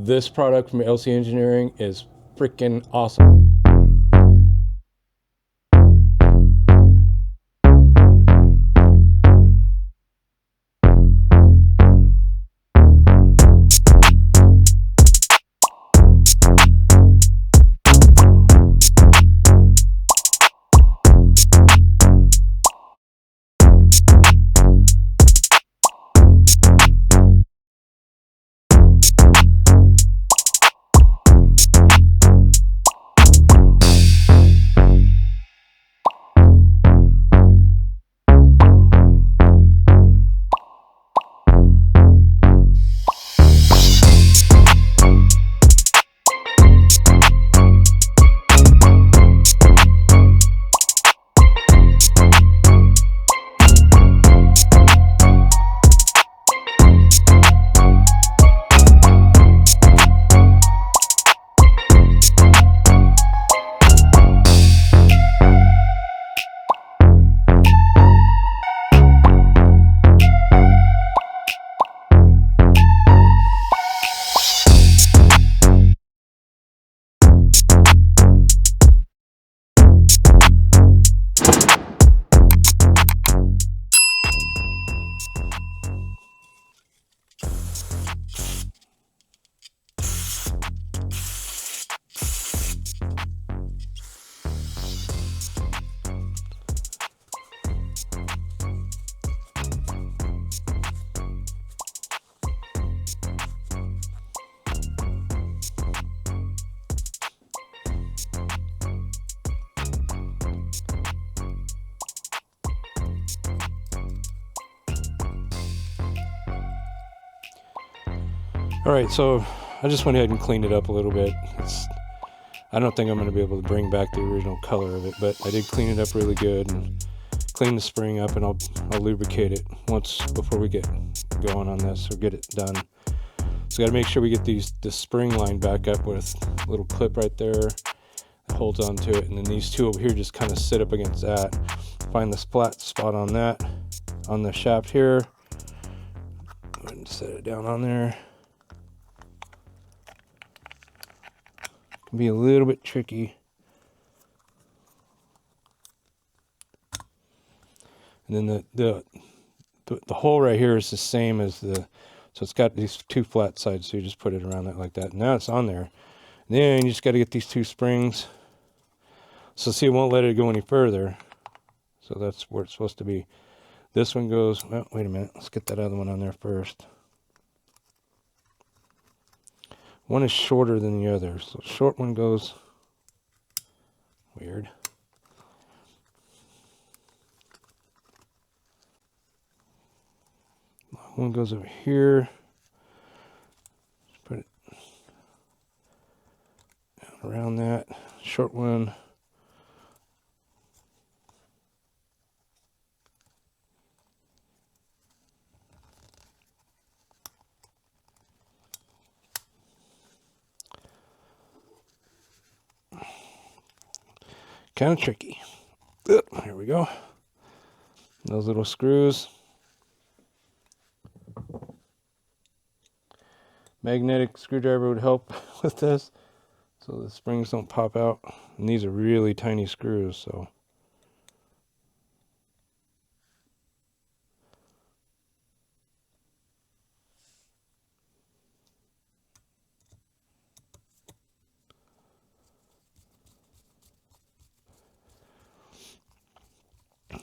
This product from LCE Engineering is freaking awesome. Alright, so I just went ahead and cleaned it up a little bit. I don't think I'm going to be able to bring back the original color of it, but I did clean it up really good and clean the spring up, and I'll lubricate it once before we get going on this or get it done. So got to make sure we get this spring line back up with a little clip right there that holds on to it, and then these two over here just kind of sit up against that. Find the flat spot on that, on the shaft here. Go ahead and set it down on there. Can be a little bit tricky. And then the hole right here is the same as so it's got these two flat sides, so you just put it around it like that. Now it's on there. And then you just got to get these two springs. So see, it won't let it go any further. So that's where it's supposed to be. This one goes, well, wait a minute. Let's get that other one on there first. One is shorter than the other, so short one goes weird. Long one goes over here. Just put it down around that. Short one. Kind of tricky. Here we go. Those little screws. Magnetic screwdriver would help with this, so the springs don't pop out. And these are really tiny screws, so.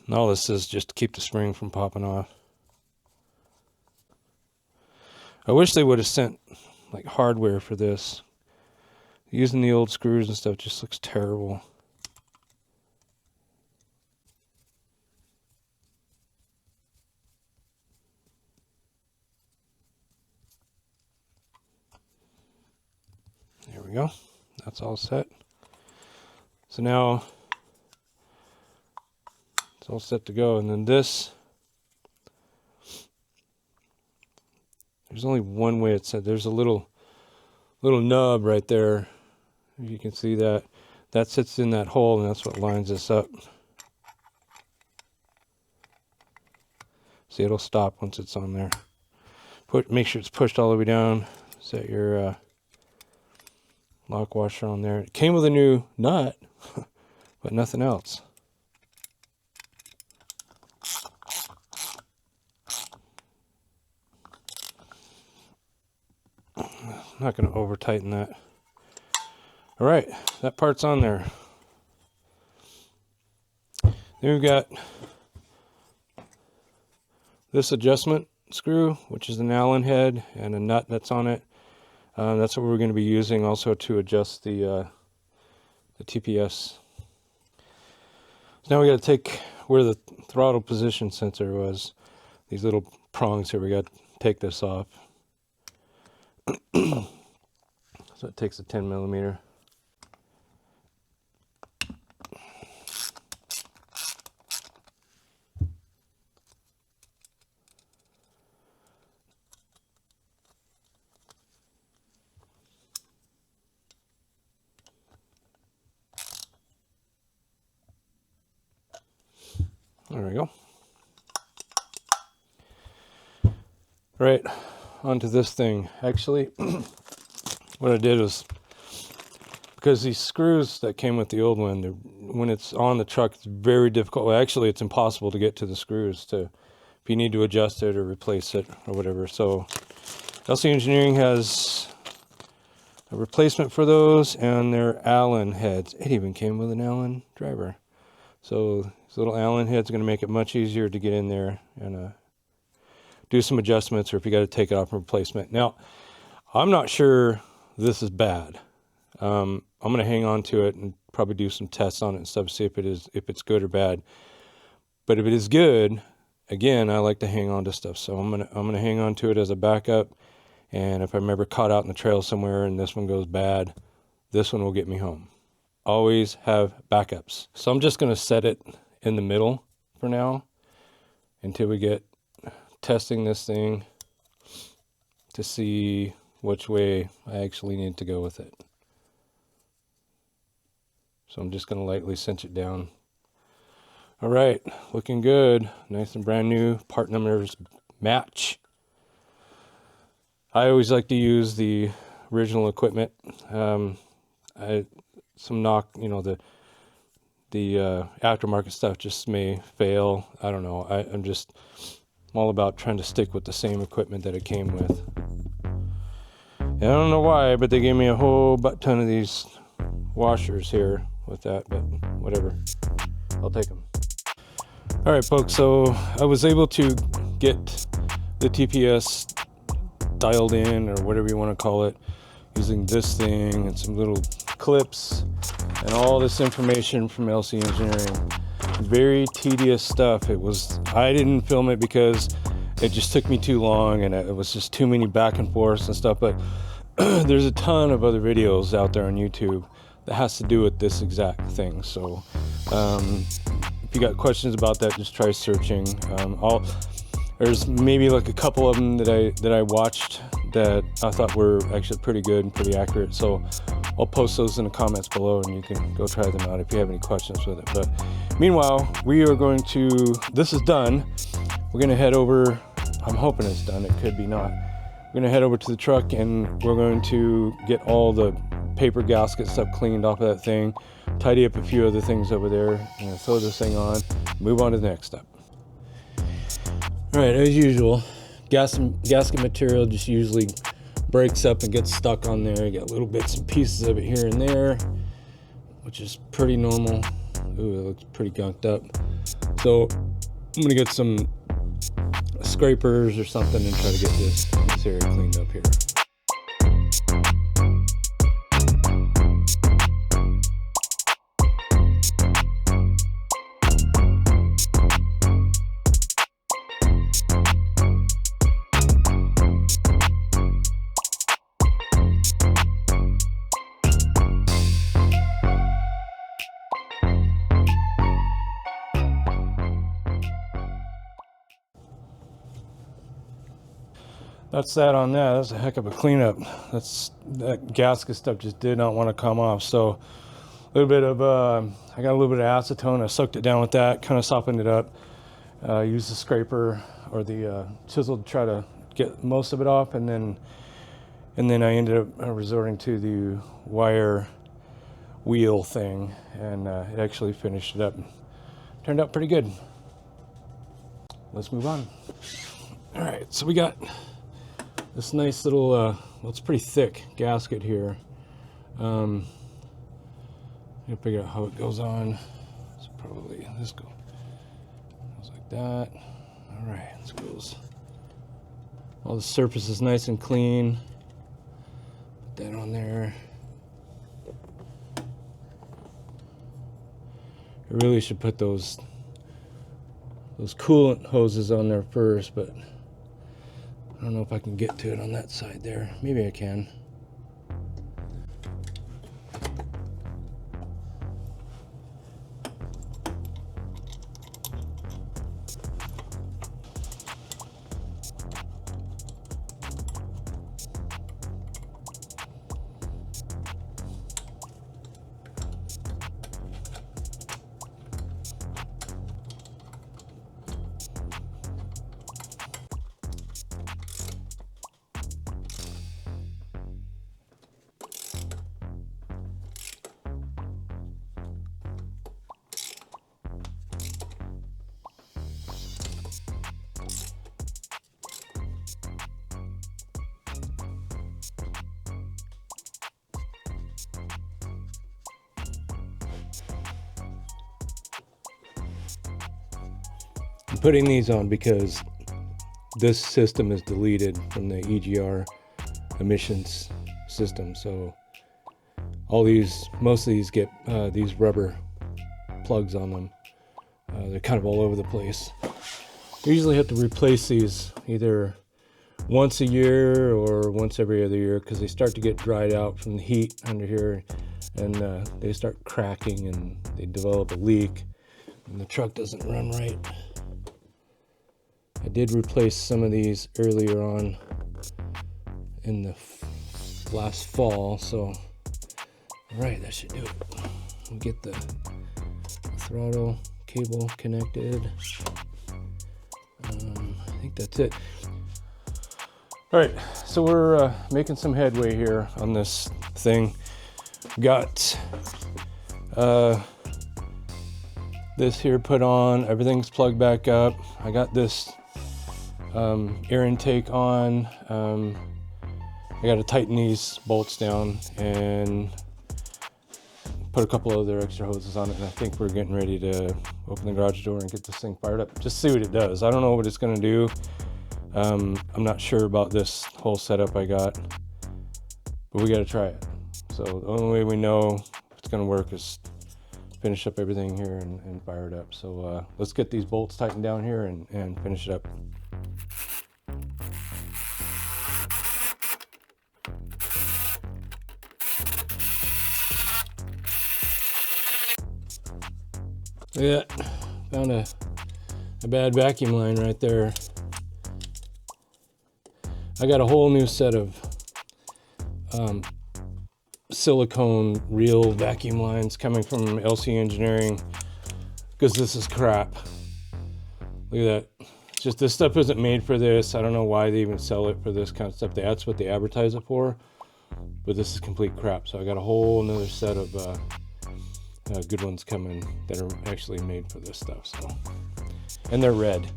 And all this is just to keep the spring from popping off. I wish they would have sent like hardware for this. Using the old screws and stuff just looks terrible. There we go. That's all set. So now it's all set to go. And then this, there's only one way it's set. There's a little nub right there. You can see that. That sits in that hole, and that's what lines this up. See, it'll stop once it's on there. Make sure it's pushed all the way down. Set your lock washer on there. It came with a new nut, but nothing else. I'm not going to over tighten that. All right, that part's on there. Then we've got this adjustment screw, which is an Allen head and a nut that's on it. That's what we're going to be using also to adjust the TPS. So now we got to take where the throttle position sensor was. These little prongs here, we got to take this off. So it takes a 10 millimeter. There we go. Right, onto this thing. Actually, what I did was, because these screws that came with the old one, when it's on the truck, it's very difficult. Well, actually, it's impossible to get to the screws if you need to adjust it or replace it or whatever. So LCE Engineering has a replacement for those, and they're Allen heads. It even came with an Allen driver. So these little Allen heads are going to make it much easier to get in there and do some adjustments, or if you got to take it off and replacement. Now, I'm not sure this is bad. I'm going to hang on to it and probably do some tests on it and stuff, see if it's good or bad. But if it is good, again, I like to hang on to stuff, so I'm gonna hang on to it as a backup. And if I'm ever caught out in the trail somewhere and this one goes bad, this one will get me home. Always have backups. So I'm just gonna set it in the middle for now until we get testing this thing to see which way I actually need to go with it. So I'm just going to lightly cinch it down. All right, looking good. Nice and brand new. Part numbers match. I always like to use the original equipment. Some knock, you know, the aftermarket stuff just may fail. I don't know. I'm all about trying to stick with the same equipment that it came with. And I don't know why, but they gave me a whole ton of these washers here with that, but whatever. I'll take them. All right, folks, so I was able to get the TPS dialed in, or whatever you want to call it, using this thing and some little clips and all this information from LCE Engineering. Very tedious stuff. I didn't film it because it just took me too long, and it was just too many back and forths and stuff, but there's a ton of other videos out there on YouTube that has to do with this exact thing. So if you got questions about that, just try searching. There's maybe like a couple of them that I watched that I thought were actually pretty good and pretty accurate. So I'll post those in the comments below, and you can go try them out if you have any questions with it. But meanwhile, this is done. We're going to head over. I'm hoping it's done. It could be not. We're going to head over to the truck, and we're going to get all the paper gasket stuff cleaned off of that thing, tidy up a few other things over there, and throw this thing on, move on to the next step. All right, as usual, gasket material just usually breaks up and gets stuck on there. You got little bits and pieces of it here and there, which is pretty normal. Ooh, it looks pretty gunked up. So I'm gonna get some scrapers or something and try to get this area cleaned up here. That's that on that. That's a heck of a cleanup. That gasket stuff just did not want to come off. So a little bit of, I got a little bit of acetone. I soaked it down with that, kind of softened it up. Used the scraper or the chisel to try to get most of it off, and then And then I ended up resorting to the wire wheel thing, and it actually finished it up. Turned out pretty good. Let's move on. All right, so we got this nice little, well, it's pretty thick gasket here. I'm gonna figure out how it goes on. So probably this goes like that. All right, this goes. All the surface is nice and clean. Put that on there. I really should put those coolant hoses on there first, but I don't know if I can get to it on that side there. Maybe I can. I'm putting these on because this system is deleted from the EGR emissions system. So all these, most of these get these rubber plugs on them. They're kind of all over the place. You usually have to replace these either once a year or once every other year because they start to get dried out from the heat under here, and they start cracking and they develop a leak and the truck doesn't run right. I did replace some of these earlier on in the last fall, so all right, that should do it. We'll get the throttle cable connected. I think that's it. All right, so we're making some headway here on this thing. Got this here put on, everything's plugged back up. I got this air intake on. I got to tighten these bolts down and put a couple other extra hoses on it, and I think we're getting ready to open the garage door and get this thing fired up. Just see what it does. I don't know what it's going to do. I'm not sure about this whole setup I got, but we got to try it. So the only way we know if it's going to work is finish up everything here and fire it up. So let's get these bolts tightened down here and finish it up. Yeah, found a bad vacuum line right there. I got a whole new set of silicone reel vacuum lines coming from LCE Engineering because this is crap. Look at that. It's just this stuff isn't made for this. I don't know why they even sell it for this kind of stuff. That's what they advertise it for, but this is complete crap. So I got a whole another set of good ones coming that are actually made for this stuff. So, and they're red.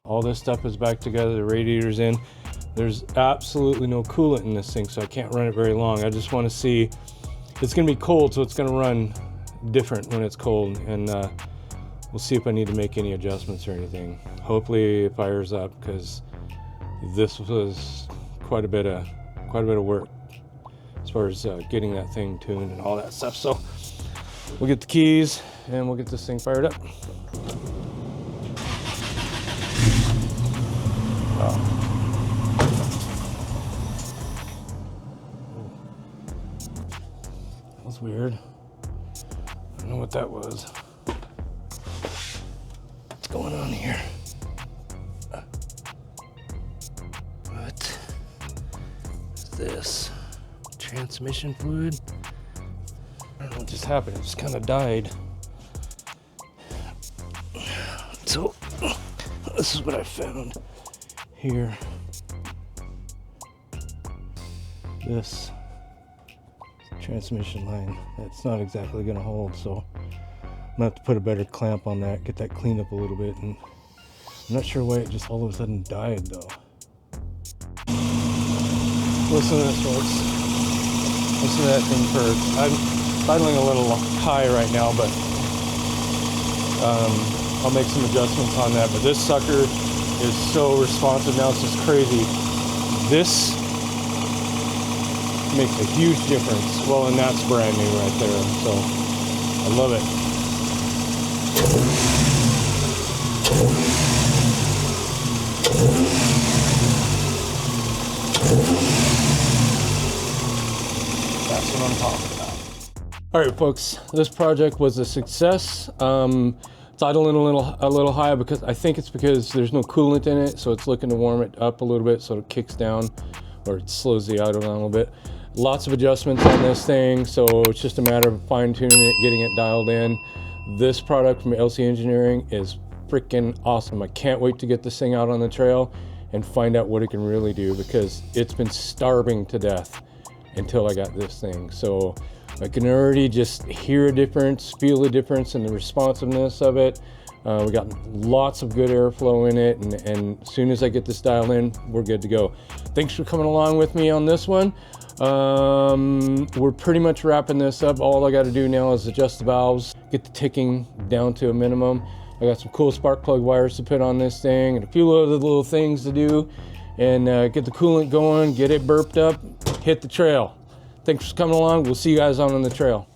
All this stuff is back together. The radiator's in. There's absolutely no coolant in this thing, so I can't run it very long. I just want to see, it's going to be cold, so it's going to run different when it's cold, and we'll see if I need to make any adjustments or anything. Hopefully it fires up, because this was quite a bit of work as far as getting that thing tuned and all that stuff. So we'll get the keys and we'll get this thing fired up. Oh. That was weird. I don't know what that was. What's going on here? What is this? Transmission fluid? I don't know what just happened. It just kind of died. So this is what I found here. this transmission line, that's not exactly going to hold, so I'm gonna have to put a better clamp on that, get that cleaned up a little bit. And I'm not sure why it just all of a sudden died though. Listen to this, folks. Listen to that thing purr. I'm idling a little high right now, but I'll make some adjustments on that. But this sucker is so responsive now, it's just crazy. This makes a huge difference. Well, and that's brand new right there, so I love it. That's what I'm talking about. All right, folks, this project was a success. It's idling a little high because I think it's because there's no coolant in it, so it's looking to warm it up a little bit so it kicks down, or it slows the idle down a little bit. Lots of adjustments on this thing, so it's just a matter of fine-tuning it, getting it dialed in. This product from LCE Engineering is freaking awesome. I can't wait to get this thing out on the trail and find out what it can really do, because it's been starving to death until I got this thing. So I can already just hear a difference, feel a difference in the responsiveness of it. We got lots of good airflow in it, and as soon as I get this dialed in, we're good to go. Thanks for coming along with me on this one. We're pretty much wrapping this up. All I got to do now is adjust the valves, get the ticking down to a minimum. I got some cool spark plug wires to put on this thing and a few other little things to do, and get the coolant going, get it burped up, hit the trail. Thanks for coming along. We'll see you guys on the trail.